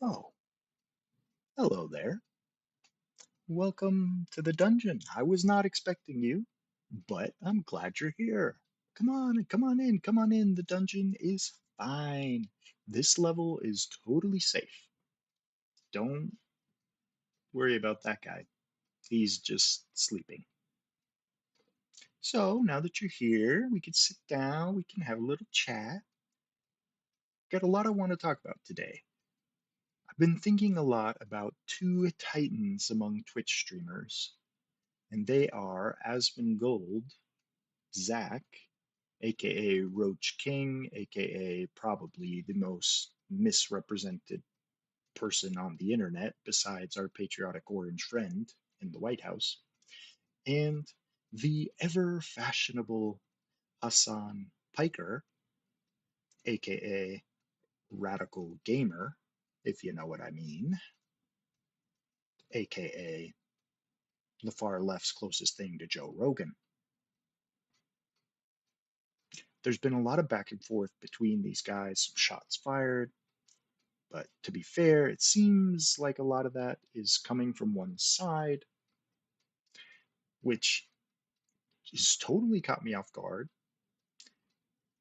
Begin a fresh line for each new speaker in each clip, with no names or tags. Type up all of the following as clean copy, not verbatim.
Oh, hello there. Welcome to the dungeon. I was not expecting you, but I'm glad you're here. Come on, come on in, come on in. The dungeon is fine. This level is totally safe. Don't worry about that guy. He's just sleeping. So now that you're here, we can sit down, we can have a little chat. Got a lot I want to talk about today. I've been thinking a lot about two titans among Twitch streamers, and they are Asmongold Zach, aka Roach King, aka probably the most misrepresented person on the internet besides our patriotic orange friend in the White House, and the ever fashionable Hasan Piker, aka Radical Gamer, if you know what I mean, aka the far left's closest thing to Joe Rogan. There's been a lot of back and forth between these guys, some shots fired. But to be fair, it seems like a lot of that is coming from one side, which has totally caught me off guard.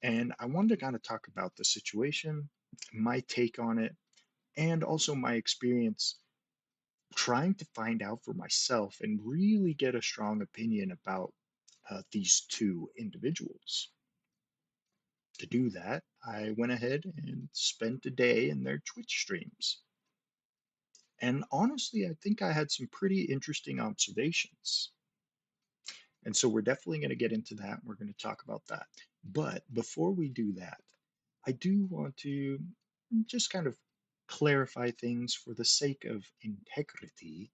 And I wanted to kind of talk about the situation, my take on it, and also my experience trying to find out for myself and really get a strong opinion about these two individuals. To do that, I went ahead and spent a day in their Twitch streams. And honestly, I think I had some pretty interesting observations. And so we're definitely going to get into that. We're going to talk about that. But before we do that, I do want to just kind of clarify things for the sake of integrity.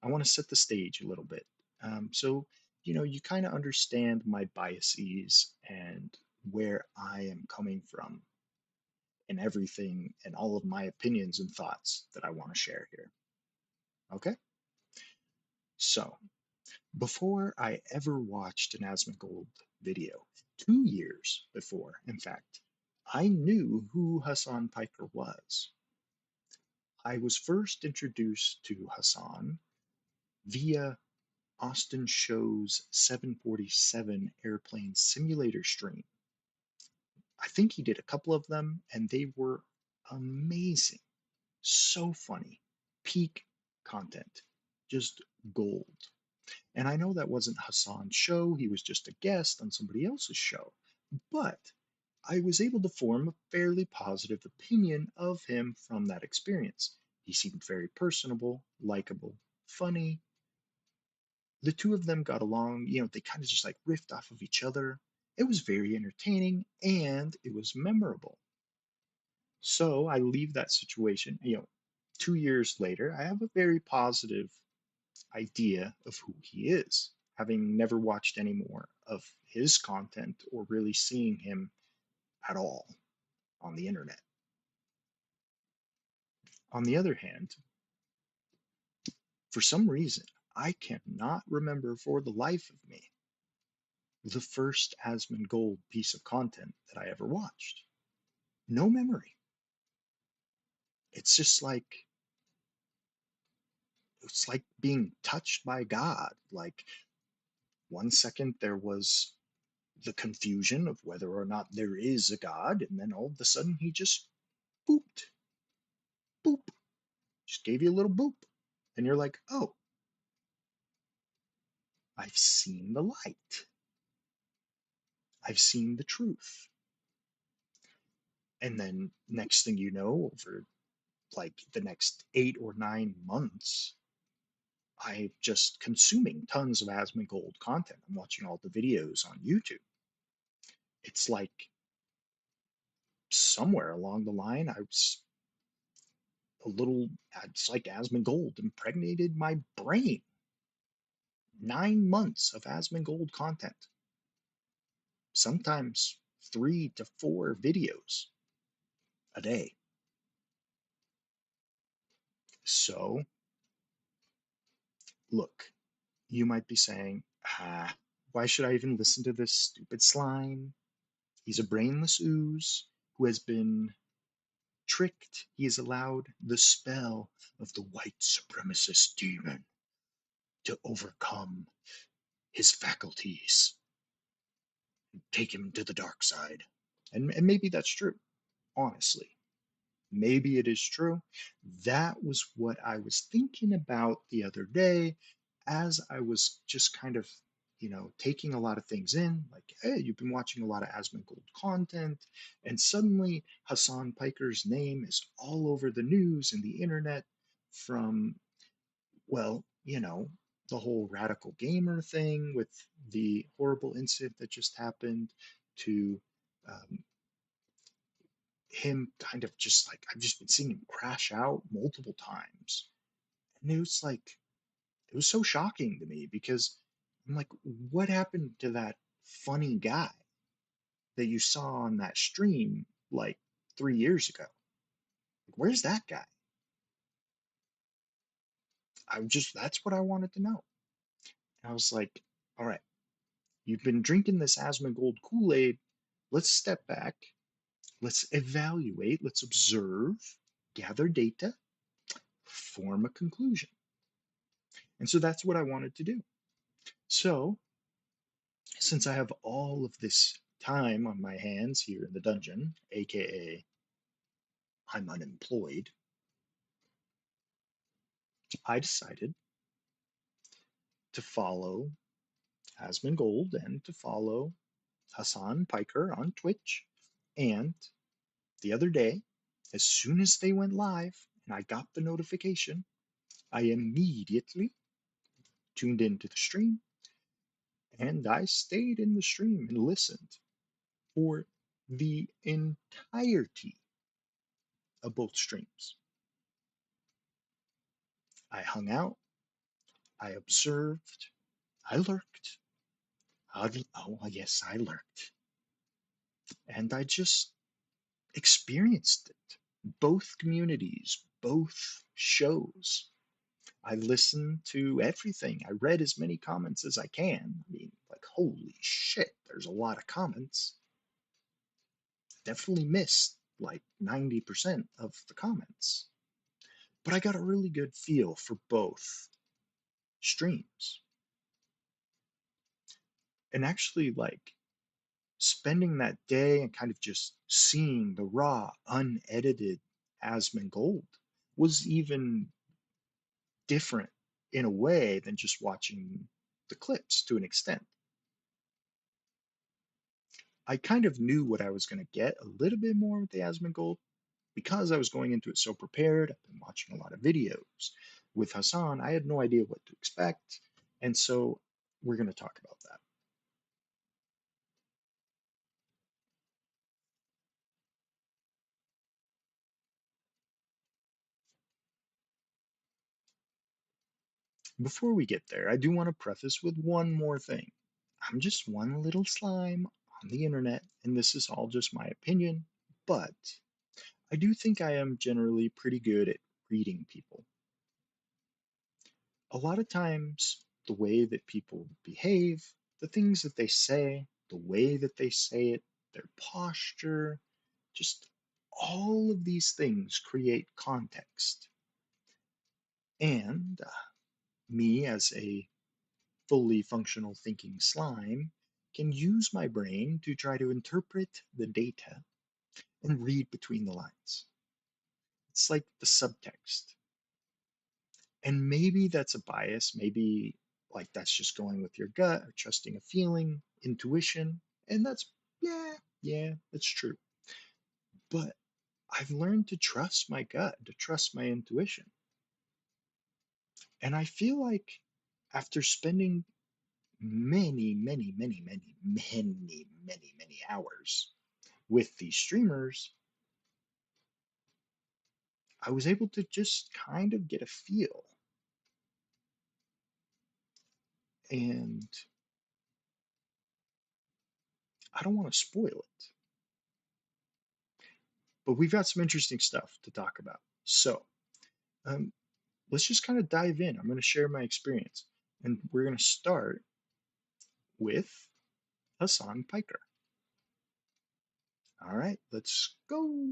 I want to set the stage a little bit. You kind of understand my biases and where I am coming from and everything and all of my opinions and thoughts that I want to share here. Okay? So, before I ever watched an Asmongold video, 2 years before, in fact, I knew who Hasan Piker was. I was first introduced to Hasan via Austin Show's 747 airplane simulator stream. I think he did a couple of them, and they were amazing. So funny. Peak content. Just gold. And I know that wasn't Hassan's show, he was just a guest on somebody else's show. But I was able to form a fairly positive opinion of him from that experience. He seemed very personable, likable, funny. The two of them got along, they kind of just like riffed off of each other. It was very entertaining and it was memorable. So I leave that situation, 2 years later, I have a very positive idea of who he is, having never watched any more of his content or really seeing him at all on the internet. On the other hand, for some reason, I cannot remember for the life of me the first Asmongold piece of content that I ever watched. No memory. It's just like it's like being touched by God. Like 1 second there was the confusion of whether or not there is a God, and then all of a sudden he just booped, boop, just gave you a little boop. And you're like, oh, I've seen the light. I've seen the truth. And then next thing you know, over like the next 8 or 9 months, I'm just consuming tons of Asmongold content. I'm watching all the videos on YouTube. It's like somewhere along the line, I was a little, it's like Asmongold impregnated my brain. 9 months of Asmongold content, sometimes 3 to 4 videos a day. So, look, you might be saying, why should I even listen to this stupid slime? He's a brainless ooze who has been tricked, he has allowed the spell of the white supremacist demon to overcome his faculties, take him to the dark side. And maybe that's true, honestly. Maybe it is true. That was what I was thinking about the other day as I was just kind of, taking a lot of things in. Like, hey, you've been watching a lot of Asmongold content, and suddenly Hasan Piker's name is all over the news and the internet from, well, the whole radical gamer thing with the horrible incident that just happened to um, him kind of just like I've just been seeing him crash out multiple times. And it was so shocking to me because I'm like, what happened to that funny guy that you saw on that stream like 3 years ago? Like, where's that guy? That's what I wanted to know. And I was like, all right, you've been drinking this Asmongold Kool-Aid. Let's step back. Let's evaluate. Let's observe, gather data, form a conclusion. And so that's what I wanted to do. So, since I have all of this time on my hands here in the dungeon, aka I'm unemployed, I decided to follow Asmongold and to follow Hasan Piker on Twitch. And the other day, as soon as they went live and I got the notification, I immediately tuned into the stream and I stayed in the stream and listened for the entirety of both streams. I hung out, I observed, I lurked. Oh, yes, I lurked. And I just experienced it. Both communities, both shows. I listened to everything. I read as many comments as I can. I mean, like, holy shit, there's a lot of comments. Definitely missed like 90% of the comments. But I got a really good feel for both streams. And actually, like, spending that day and kind of just seeing the raw, unedited Asmongold was even different in a way than just watching the clips to an extent. I kind of knew what I was going to get a little bit more with the Asmongold because I was going into it so prepared. I've been watching a lot of videos. With Hasan, I had no idea what to expect. And so we're going to talk about that. Before we get there, I do want to preface with one more thing. I'm just one little slime on the internet, and this is all just my opinion, but I do think I am generally pretty good at reading people. A lot of times, the way that people behave, the things that they say, the way that they say it, their posture, just all of these things create context. And me, as a fully functional thinking slime, can use my brain to try to interpret the data and read between the lines. It's like the subtext. And maybe that's a bias, maybe like that's just going with your gut or trusting a feeling, intuition, and yeah, that's true. But I've learned to trust my gut, to trust my intuition. And I feel like after spending many hours with these streamers, I was able to just kind of get a feel. And I don't want to spoil it, but we've got some interesting stuff to talk about. So um, let's just kind of dive in. I'm going to share my experience, and we're going to start with Hasan Piker. All right, let's go.